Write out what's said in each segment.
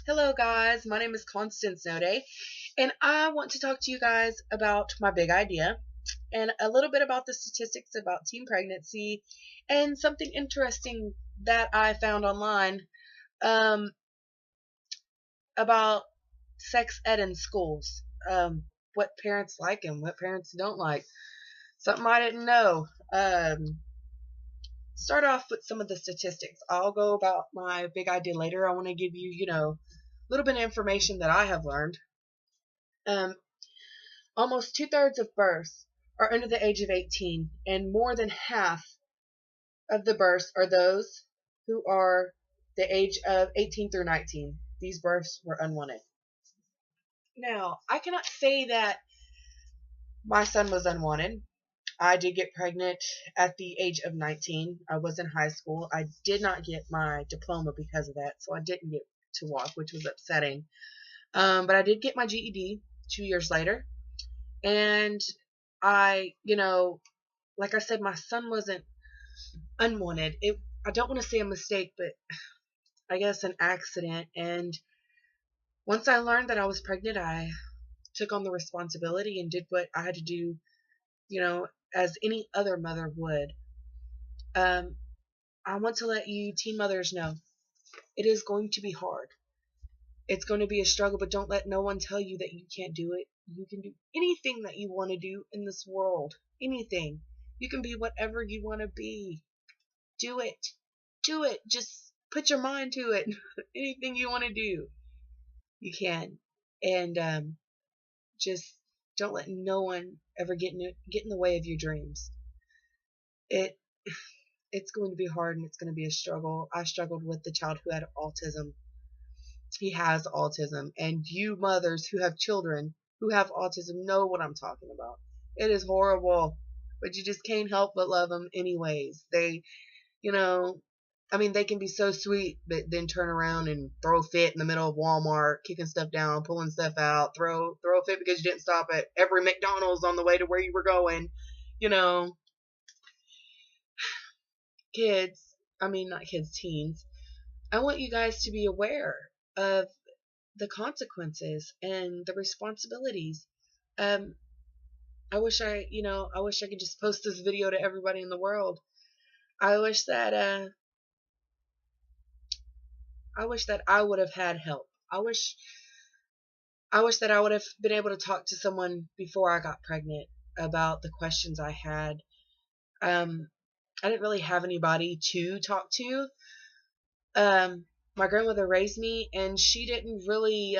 Hello, guys. My name is Constance Node, and I want to talk to you guys about my big idea and a little bit about the statistics about teen pregnancy and something interesting that I found online um, about sex ed in schools. What parents like and what parents don't like. Something I didn't know. Start off with some of the statistics. I'll go about my big idea later. I want to give you, a little bit of information that I have learned. Um, Almost two-thirds of births are under the age of 18, and more than half of the births are those who are the age of 18 through 19. These births were unwanted. Now, I cannot say that my son was unwanted. I did get pregnant at the age of 19. I was in high school. I did not get my diploma because of that, so I didn't get to walk, which was upsetting. But I did get my GED 2 years later. And like I said, my son wasn't unwanted. I don't want to say a mistake, but I guess an accident. And once I learned that I was pregnant, I took on the responsibility and did what I had to do, as any other mother would. Um, I want to let you teen mothers know it is going to be hard. It's going to be a struggle, but don't let no one tell you that you can't do it. You can do anything that you want to do in this world. Anything. You can be whatever you want to be. Do it. Do it. Just put your mind to it. Anything you want to do, you can. And just don't let no one ever get in the way of your dreams. It it's going to be hard and it's going to be a struggle. I struggled with the child who had autism. He has autism, and you mothers who have children who have autism know what I'm talking about. It is horrible, but you just can't help but love them anyways. You know, they can be so sweet, but then turn around and throw a fit in the middle of Walmart, kicking stuff down, pulling stuff out, throw a fit because you didn't stop at every McDonald's on the way to where you were going. You know, kids, not kids, teens. I want you guys to be aware of the consequences and the responsibilities. Um, I wish I could just post this video to everybody in the world. I wish that, I would have had help. I wish that I would have been able to talk to someone before I got pregnant about the questions I had. Um, I didn't really have anybody to talk to. My grandmother raised me, and she didn't really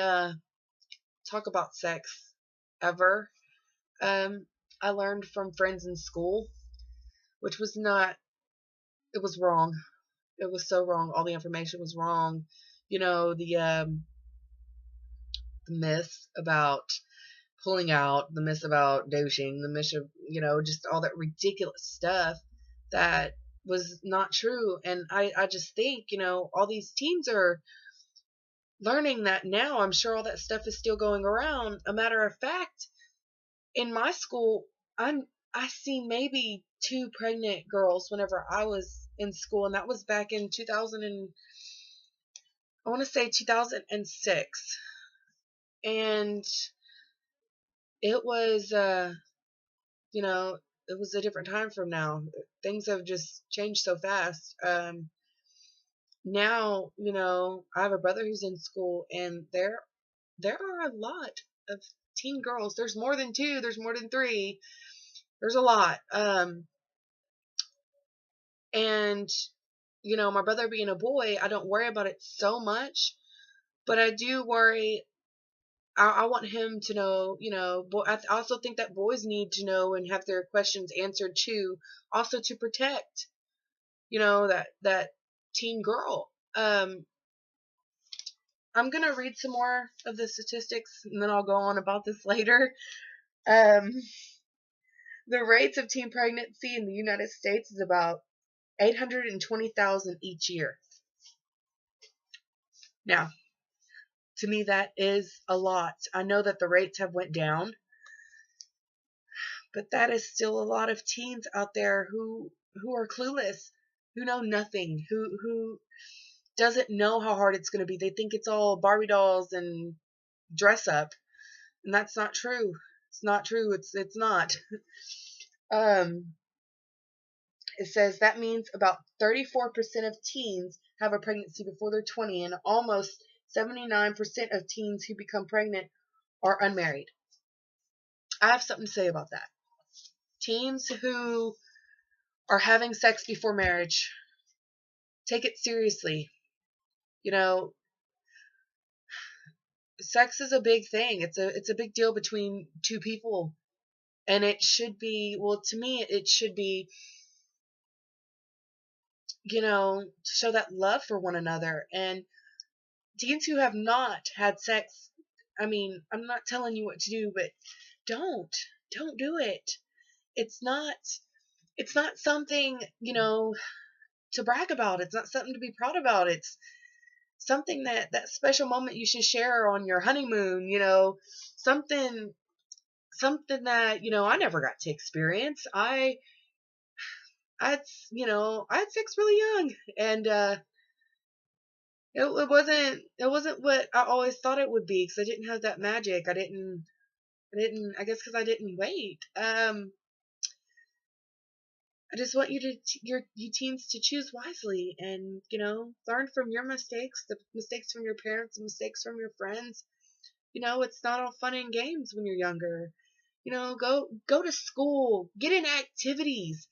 talk about sex ever. I learned from friends in school, which was not, it was wrong. It was so wrong. All the information was wrong. The myths about pulling out, the myths about douching, the myth of, just all that ridiculous stuff that was not true. And I just think, all these teens are learning that now. I'm sure all that stuff is still going around. A matter of fact, in my school, I see maybe two pregnant girls whenever I was in school, and that was back in 2000 and I want to say 2006. And it was it was a different time from now. Things have just changed so fast. Now, I have a brother who's in school, and there are a lot of teen girls. There's more than two, there's more than three. There's a lot. And my brother being a boy, I don't worry about it so much, but I do worry. I want him to know, I also think that boys need to know and have their questions answered too, also to protect, that teen girl. I'm gonna read some more of the statistics, and then I'll go on about this later. Um, the rates of teen pregnancy in the United States is about 820,000 each year. Now, to me, that is a lot. I know that the rates have went down, but that is still a lot of teens out there who are clueless, who know nothing, who doesn't know how hard it's going to be. They think it's all Barbie dolls and dress up, and that's not true. It's not true. It's not. Um, it says that means about 34% of teens have a pregnancy before they're 20, and almost 79% of teens who become pregnant are unmarried. I have something to say about that. Teens who are having sex before marriage, take it seriously. You know, sex is a big thing. It's a big deal between two people, and it should be, well, to me it should be, to show that love for one another. And teens who have not had sex, I mean, I'm not telling you what to do, but don't do it. It's not it's not something, to brag about. It's not something to be proud about. It's something that special moment you should share on your honeymoon, something that, I never got to experience. I had sex really young, and it wasn't what I always thought it would be, because I didn't have that magic. I guess because I didn't wait. I just want you teens to choose wisely, and learn from your mistakes, the mistakes from your parents, the mistakes from your friends. It's not all fun and games when you're younger. Go to school, get in activities.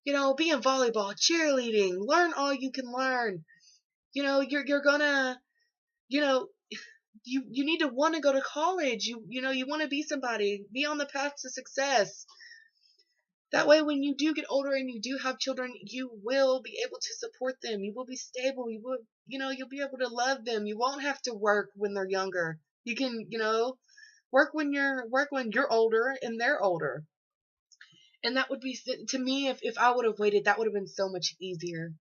Be in volleyball, cheerleading, learn all you can learn. You're gonna, you know, you need to want to go to college. You want to be somebody, be on the path to success. That way, when you do get older and you do have children, you will be able to support them. You will be stable. You'll be able to love them. You won't have to work when they're younger. You can, work when you're older and they're older. And that would be, to me, if I would have waited, that would have been so much easier.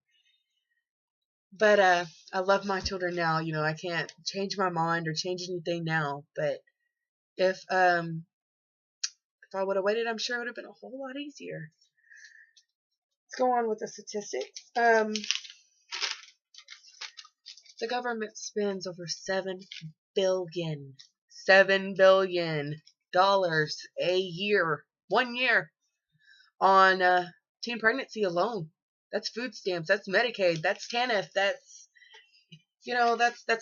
But I love my children now. I can't change my mind or change anything now. But if I would have waited, I'm sure it would have been a whole lot easier. Let's go on with the statistics. The government spends over $7 billion a year, 1 year, on teen pregnancy alone. That's food stamps, that's Medicaid, that's TANF, that's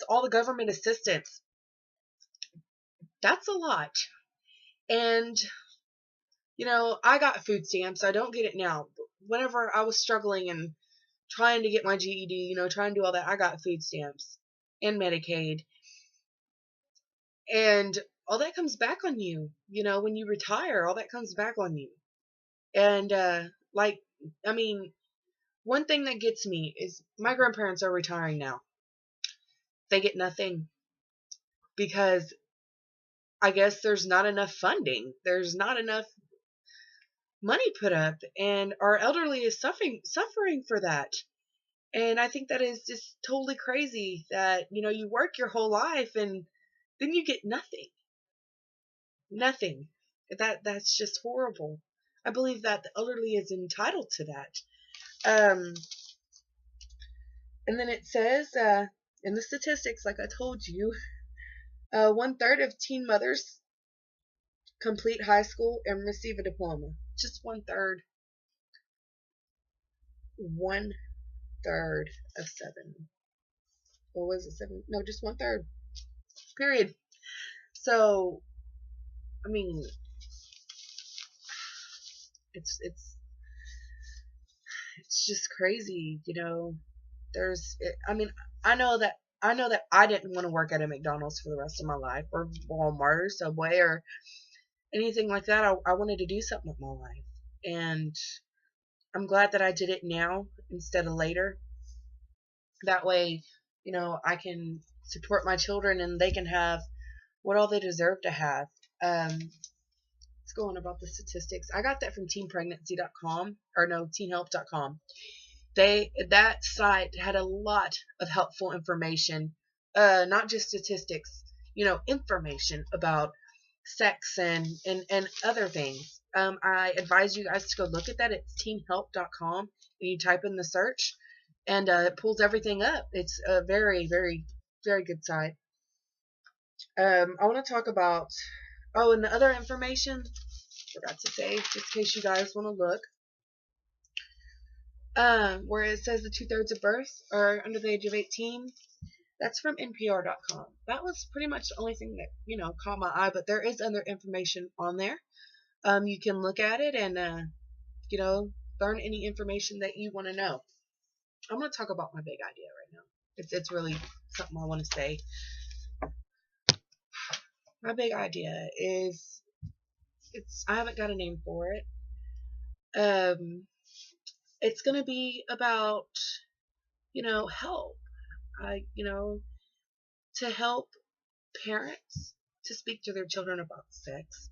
all the government assistance. That's a lot. And I got food stamps. I don't get it now. But whenever I was struggling and trying to get my GED, trying to do all that, I got food stamps and Medicaid. And all that comes back on you. When you retire, all that comes back on you. And one thing that gets me is my grandparents are retiring now. They get nothing because I guess there's not enough funding. There's not enough money put up, and our elderly is suffering for that. And I think that is just totally crazy that, you work your whole life and then you get nothing. Nothing. That's just horrible. I believe that the elderly is entitled to that. And then it says, in the statistics, like I told you, 1/3 of teen mothers complete high school and receive a diploma. Just 1/3. 1/3 of 7. Or was it 7? No, just 1/3. Period. So, I mean, it's just crazy, I know that I didn't want to work at a McDonald's for the rest of my life, or Walmart or Subway or anything like that. I wanted to do something with my life, and I'm glad that I did it now instead of later. That way, I can support my children and they can have what all they deserve to have. Let's go on about the statistics. I got that from teenpregnancy.com, or no, teenhelp.com. That site had a lot of helpful information, not just statistics, information about sex and other things. I advise you guys to go look at that. It's teenhelp.com, and you type in the search, and it pulls everything up. It's a very, very, very good site. I want to talk about, oh, and the other information, forgot to say, just in case you guys want to look, where it says the 2/3 of births are under the age of 18. That's from NPR.com. That was pretty much the only thing that, caught my eye, but there is other information on there. You can look at it and, learn any information that you want to know. I'm going to talk about my big idea right now. It's really something I want to say. My big idea is, I haven't got a name for it. It's going to be about, help. To help parents to speak to their children about sex,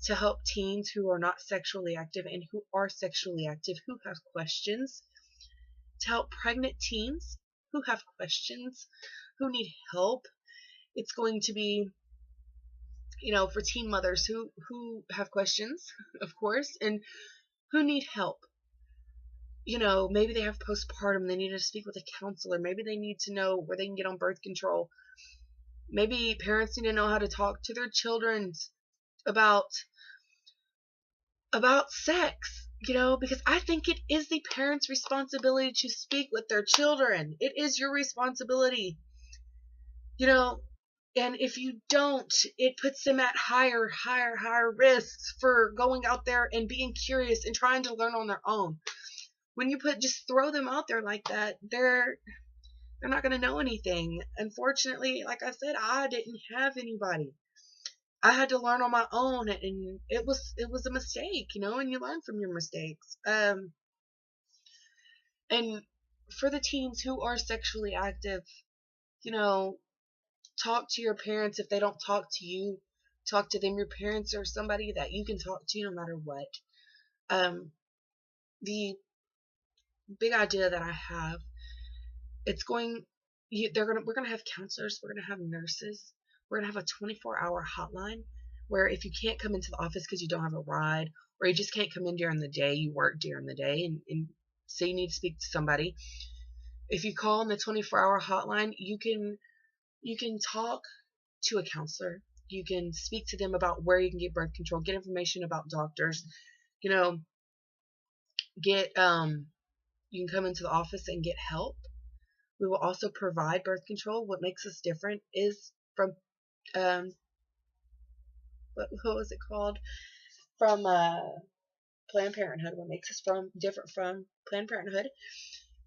to help teens who are not sexually active and who are sexually active who have questions, to help pregnant teens who have questions, who need help. It's going to be, for teen mothers who have questions, of course, and who need help. Maybe they have postpartum, they need to speak with a counselor. Maybe they need to know where they can get on birth control. Maybe parents need to know how to talk to their children about sex, because I think it is the parents' responsibility to speak with their children. It is your responsibility, and if you don't, it puts them at higher risks for going out there and being curious and trying to learn on their own. When you just throw them out there like that, they're not going to know anything. Unfortunately, like I said, I didn't have anybody. I had to learn on my own, and it was a mistake, and you learn from your mistakes. And for the teens who are sexually active, you know, talk to your parents. If they don't talk to you, talk to them. Your parents are somebody that you can talk to no matter what. The big idea that I have, it's going, we're gonna have counselors, we're gonna have nurses, we're gonna have a 24-hour hotline where if you can't come into the office because you don't have a ride, or you just can't come in during the day, you work during the day, and say you need to speak to somebody, if you call on the 24-hour hotline, you can talk to a counselor. You can speak to them about where you can get birth control, get information about doctors, you know, get you can come into the office and get help. We will also provide birth control. What makes us different is from what was it called? From Planned Parenthood. What makes us different from Planned Parenthood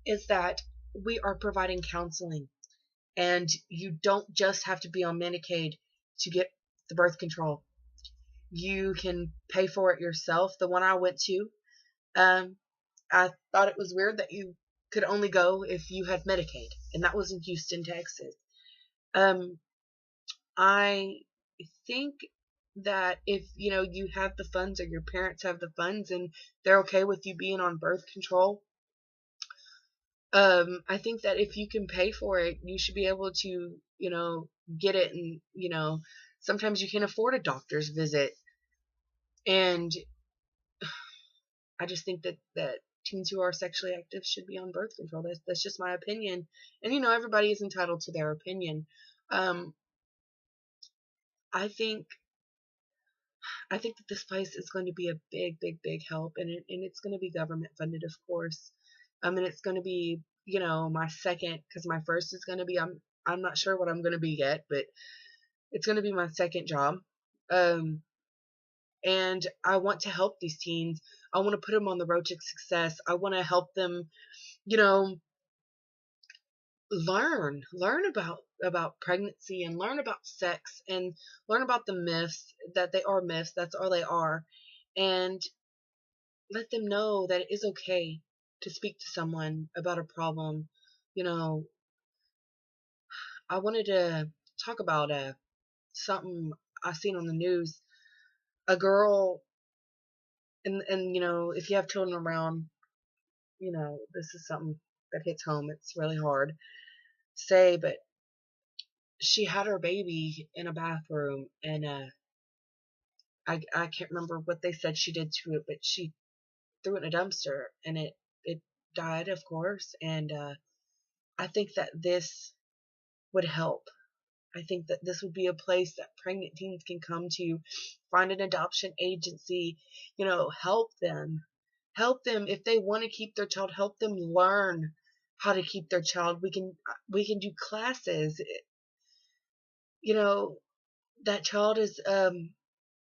is that we are providing counseling, and you don't just have to be on Medicaid to get the birth control. You can pay for it yourself. The one I went to, I thought it was weird that you could only go if you had Medicaid, and that was in Houston, Texas. I think that if you have the funds, or your parents have the funds and they're okay with you being on birth control, I think that if you can pay for it, you should be able to get it. And sometimes you can afford a doctor's visit, and I just think that teens who are sexually active should be on birth control. That's just my opinion, and everybody is entitled to their opinion. um I think that this place is going to be a big, big, big help, and it's going to be government funded, of course. And it's going to be, my second, because my first is going to be, I'm not sure what I'm going to be yet, but it's going to be my second job. And I want to help these teens. I want to put them on the road to success. I want to help them, you know, learn about pregnancy, and learn about sex, and learn about the myths, that they are myths, that's all they are, and let them know that it is okay to speak to someone about a problem. you know I wanted to talk about something I seen on the news. A girl, and if you have children around, this is something that hits home. It's really hard to say, but she had her baby in a bathroom, and I can't remember what they said she did to it, but she threw it in a dumpster, and it died, of course, and I think that this would help. I think that this would be a place that pregnant teens can come to, find an adoption agency, help them. Help them if they want to keep their child, help them learn how to keep their child. We can do classes. That child is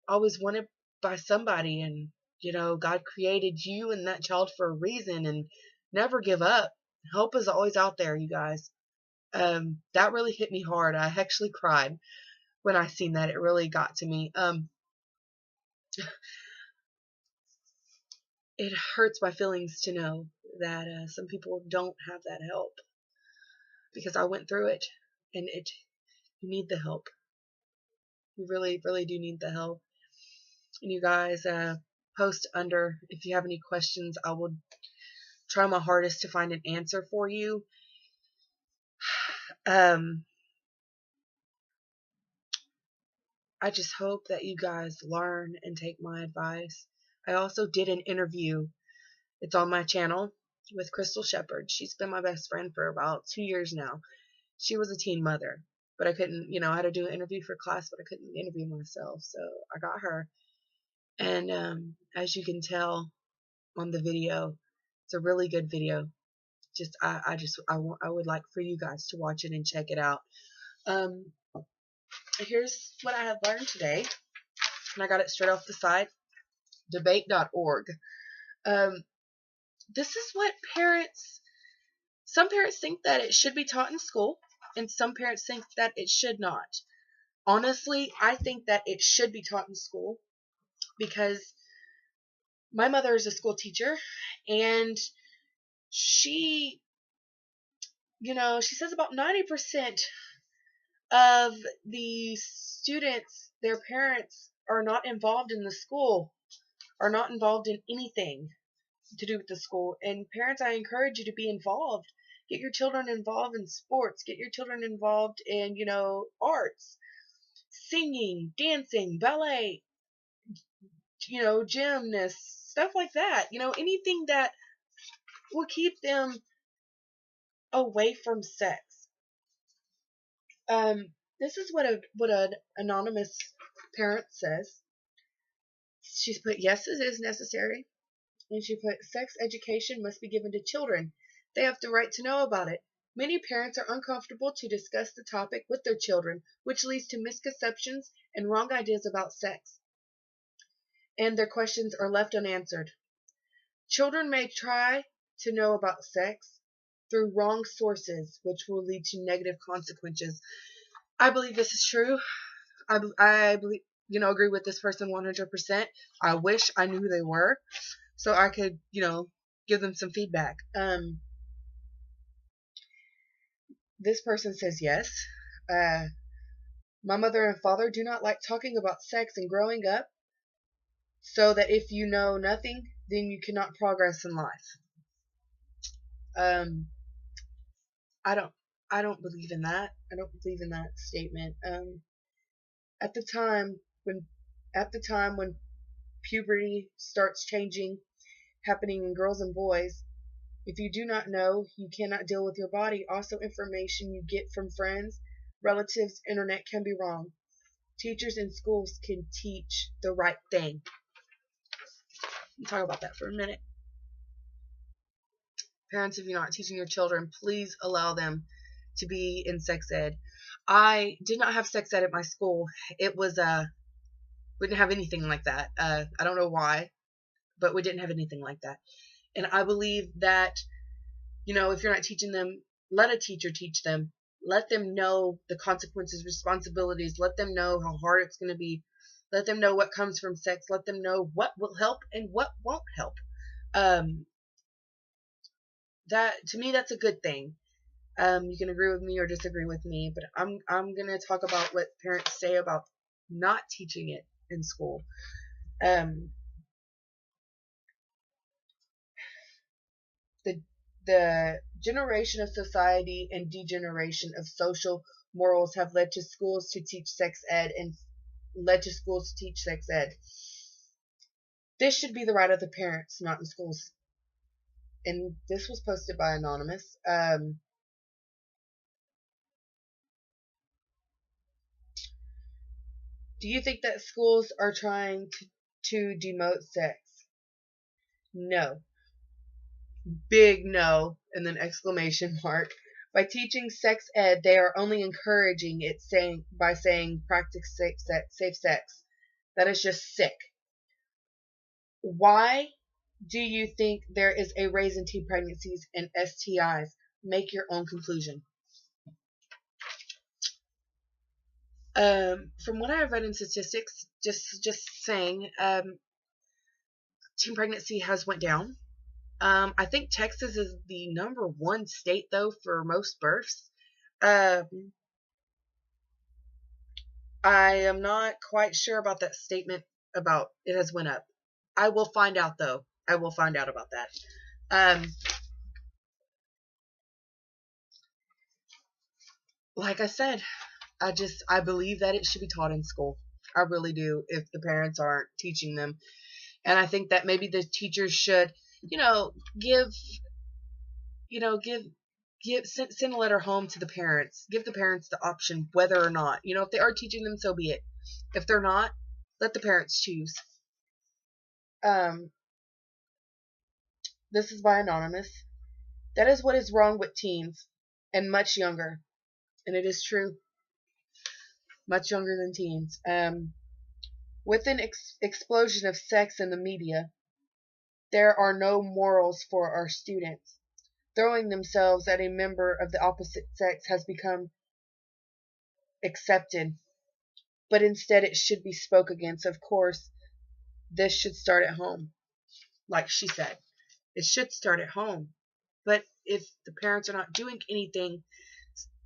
always wanted by somebody, and God created you and that child for a reason, and never give up. Help is always out there, you guys. That really hit me hard. I actually cried when I seen that. It really got to me. It hurts my feelings to know that some people don't have that help, because I went through it, and you need the help. You really, really do need the help. And you guys, post under if you have any questions. I will try my hardest to find an answer for you. I just hope that you guys learn and take my advice. I also did an interview. It's on my channel with Crystal Shepherd. She's been my best friend for about 2 years now. She was a teen mother, but I couldn't, I had to do an interview for class, but I couldn't interview myself. So I got her. And as you can tell on the video, it's a really good video. I would like for you guys to watch it and check it out. Here's what I have learned today, and I got it straight off the site, debate.org. This is what some parents think that it should be taught in school, and some parents think that it should not. Honestly, I think that it should be taught in school, because my mother is a school teacher, and she says about 90% of the students, their parents, are not involved in the school, are not involved in anything to do with the school. And parents, I encourage you to be involved. Get your children involved in sports. Get your children involved in, arts, singing, dancing, ballet, gymnasts, stuff like that. Anything that will keep them away from sex. This is what an anonymous parent says. She's put, yes, it is necessary. And she put, sex education must be given to children. They have the right to know about it. Many parents are uncomfortable to discuss the topic with their children, which leads to misconceptions and wrong ideas about sex. And their questions are left unanswered. Children may try to know about sex through wrong sources, which will lead to negative consequences. I believe this is true. I believe, agree with this person 100%. I wish I knew who they were, so I could, give them some feedback. This person says yes. My mother and father do not like talking about sex and growing up, so that if you know nothing, then you cannot progress in life. I don't believe in that. I don't believe in that statement. At the time when puberty starts happening in girls and boys, if you do not know, you cannot deal with your body. Also, information you get from friends, relatives, internet can be wrong. Teachers in schools can teach the right thing. We'll talk about that for a minute. Parents, if you're not teaching your children, please allow them to be in sex ed. I did not have sex ed at my school. It was we didn't have anything like that. I don't know why, but we didn't have anything like that. And I believe that, if you're not teaching them, let a teacher teach them. Let them know the consequences, responsibilities. Let them know how hard it's going to be. Let them know what comes from sex. Let them know what will help and what won't help. That, to me, that's a good thing. You can agree with me or disagree with me, but I'm going to talk about what parents say about not teaching it in school. The generation of society and degeneration of social morals have led to schools to teach sex ed and led to schools to teach sex ed. This should be the right of the parents, not in schools. and this was posted by Anonymous. Do you think that schools are trying to demote sex? No. Big no, and then exclamation mark. By teaching sex ed, they are only encouraging it by saying practice safe sex. That is just sick. Why do you think there is a raise in teen pregnancies and STIs? Make your own conclusion. From what I have read in statistics, just saying, teen pregnancy has went down. I think Texas is the number one state though for most births. Um, I am not quite sure about that statement about it has went up. I will find out though. I will find out about that. Um, like I said, I believe that it should be taught in school. I really do. If the parents aren't teaching them, and I think that maybe the teachers should, give, give send a letter home to the parents. Give the parents the option whether or not, if they are teaching them, so be it. If they're not, let the parents choose. Um, this is by Anonymous. That is what is wrong with teens and much younger. And it is true, much younger than teens. With an explosion of sex in the media, there are no morals for our students. Throwing themselves at a member of the opposite sex has become accepted, but instead it should be spoke against. Of course, this should start at home. Like she said, it should start at home. But if the parents are not doing anything,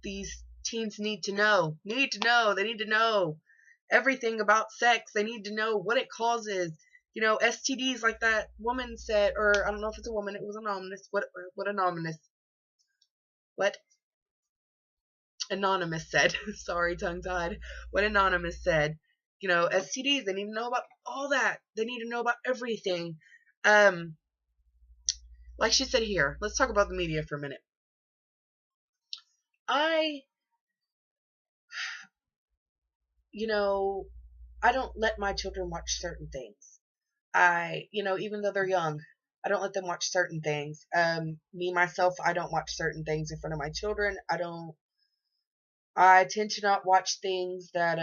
these teens need to know. They need to know everything about sex. They need to know what it causes. STDs, like that woman said, or I don't know if it's a woman. It was anonymous. What anonymous? What anonymous said? Sorry, tongue tied. What anonymous said? STDs. They need to know about all that. They need to know about everything. Like she said here. Let's talk about the media for a minute. I I don't let my children watch certain things. Even though they're young, I don't let them watch certain things. Me, myself, I don't watch certain things in front of my children. I tend to not watch things that,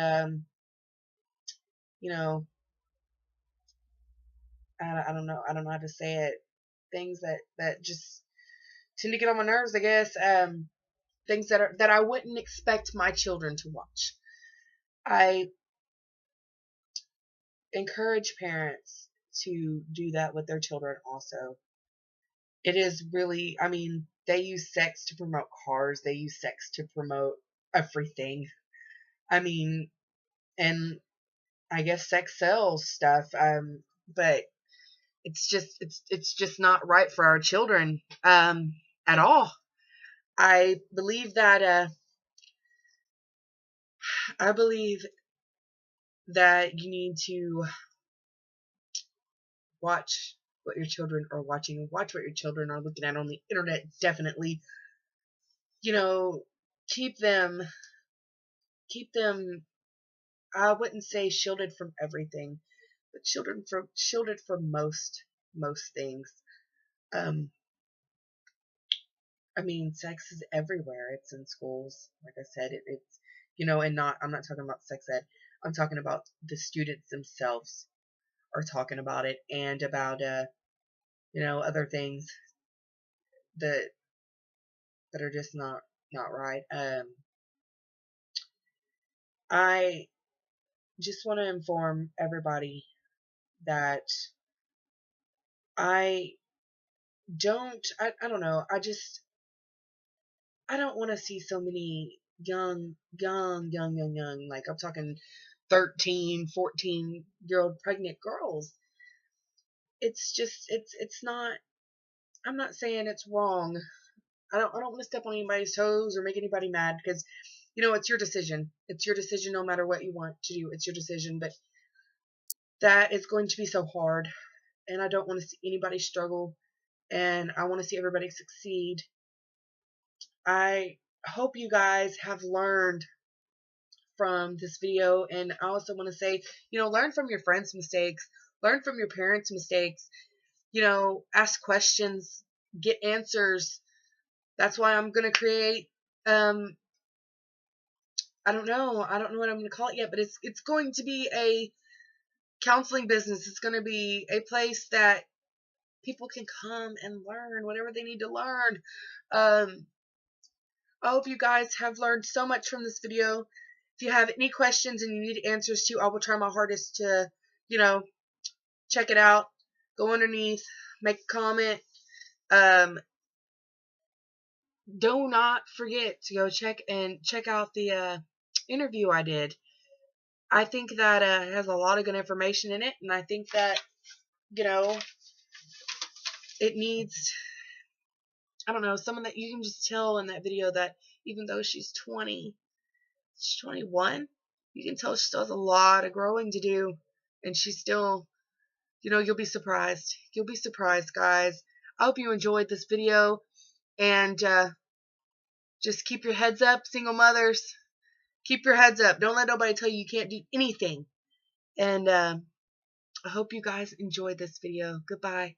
you know, I don't know how to say it. Things that just tend to get on my nerves, I guess. Things that I wouldn't expect my children to watch. I encourage parents to do that with their children also. It is really, they use sex to promote cars, they use sex to promote everything. I mean, and I guess sex sells stuff, but it's just not right for our children, at all. I believe that, I believe that you need to watch what your children are watching, watch what your children are looking at on the internet, definitely. You know, keep them, keep them, I wouldn't say shielded from everything, but shielded from most things. Um, sex is everywhere. It's in schools. Like I said, it's and not. I'm not talking about sex ed. I'm talking about the students themselves are talking about it, and about other things that that are just not right. I just want to inform everybody that I I don't know. I don't want to see so many young, like I'm talking 13, 14-year old pregnant girls. It's just, it's not, I'm not saying it's wrong. I don't want to step on anybody's toes or make anybody mad, because, it's your decision. It's your decision no matter what you want to do. It's your decision, but that is going to be so hard, and I don't want to see anybody struggle, and I want to see everybody succeed. I hope you guys have learned from this video, and I also want to say, learn from your friends' mistakes, learn from your parents' mistakes, ask questions, get answers. That's why I'm going to create, I don't know what I'm going to call it yet, but it's going to be a counseling business. It's going to be a place that people can come and learn whatever they need to learn. I hope you guys have learned so much from this video. If you have any questions and you need answers to, I will try my hardest to, check it out. Go underneath, make a comment. Do not forget to go check out the interview I did. I think that it has a lot of good information in it, and I think that, it needs, I don't know, someone that you can just tell in that video that even though she's 21, you can tell she still has a lot of growing to do, and she's still, you'll be surprised. You'll be surprised, guys. I hope you enjoyed this video, and just keep your heads up, single mothers. Keep your heads up. Don't let nobody tell you can't do anything. And I hope you guys enjoyed this video. Goodbye.